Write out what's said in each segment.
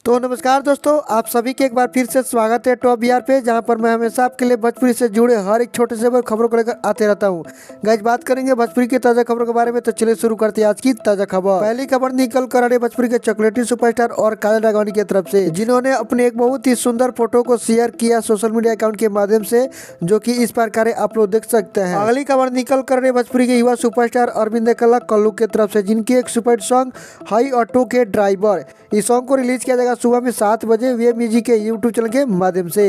तो नमस्कार दोस्तों, आप सभी के एक बार फिर से स्वागत है टॉप बिहार पे, जहां पर मैं हमेशा आपके लिए भोजपुरी से जुड़े हर एक छोटे से बड़े खबरों को लेकर आते रहता हूं। गाइस, बात करेंगे भोजपुरी की ताज़ा खबरों के बारे में, तो चलिए शुरू करते हैं आज की ताज़ा खबर। पहली खबर निकल कर आ रही भोजपुरी के चॉकलेटी सुपरस्टार और काजल राघवानी की तरफ से, जिन्होंने अपने एक बहुत ही सुंदर फोटो को शेयर किया सोशल मीडिया अकाउंट के माध्यम से, जो की इस प्रकार आप लोग देख सकते हैं। अगली खबर निकल कर रही भोजपुरी के युवा सुपरस्टार अरविंद कला कल्लू की तरफ से, जिनकी एक सुपर सॉन्ग हाई ऑटो के ड्राइवर, इस सॉन्ग को रिलीज किया जाएगा सुबह में 7 बजे वे म्यूजिक के यूट्यूब चैनल के माध्यम से।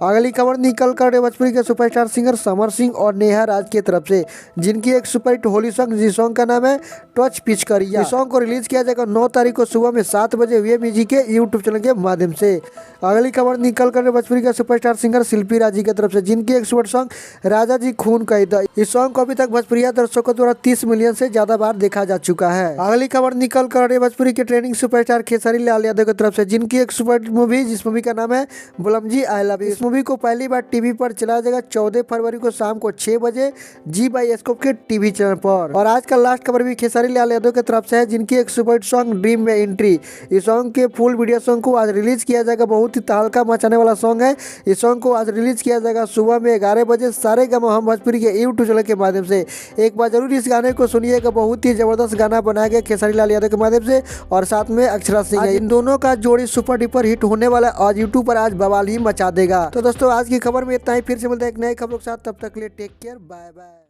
अगली खबर निकल कर भोजपुरी के सुपरस्टार सिंगर समर सिंह और नेहा राज की तरफ से, जिनकी एक सुपरहिट होली सॉन्ग, जिस सॉन्ग का नाम है टच पिचकारियां, इस सॉन्ग को रिलीज किया जाएगा 9 तारीख को सुबह में 7 बजे वे म्यूजिक के यूट्यूब चैनल के माध्यम से। अगली खबर निकल कर भोजपुरी के सुपरस्टार सिंगर शिल्पी राज जी की तरफ से, जिनकी एक सुपर सॉन्ग राजा जी खून कैद, इस सॉन्ग को अभी तक भोजपुरी दर्शकों द्वारा 30 मिलियन से ज्यादा बार देखा जा चुका है। अगली खबर निकल कर भोजपुरी के ट्रेंडिंग सुपरस्टार खेसारी लाल यादव की तरफ से, जिनकी एक सुपर मूवी, जिस मूवी का नाम है बुलमजी आई लव यू, इस मूवी को पहली बार टीवी पर चलाया जाएगा 14 फरवरी को शाम को 6 बजे जी बायोस्कोप के टीवी चैनल पर। और आज का लास्ट खबर भी खेसारी लाल यादव की तरफ से है, जिनकी एक सुपर सॉन्ग ड्रीम में एंट्री, इस सॉन्ग के फुल वीडियो सॉन्ग को आज रिलीज किया जाएगा। बहुत ही तहलका मचाने वाला सॉन्ग है। इस सॉन्ग को आज रिलीज किया जाएगा सुबह में 11 बजे सारेगामा हम भोजपुरी के यूट्यूब चैनल के माध्यम से। एक बार जरूर इस गाने को सुनिएगा, बहुत ही जबरदस्त गाना बनाया गया खेसारी लाल यादव के माध्यम से, और साथ में अक्षरा सिंह है। इन दोनों का जोड़ी सुपर डुपर हिट होने वाला आज यूट्यूब पर आज बवाल ही मचा देगा। तो दोस्तों, आज की खबर में इतना ही। फिर से मिलते हैं एक नए खबरों के साथ, तब तक के लिए टेक केयर, बाय बाय।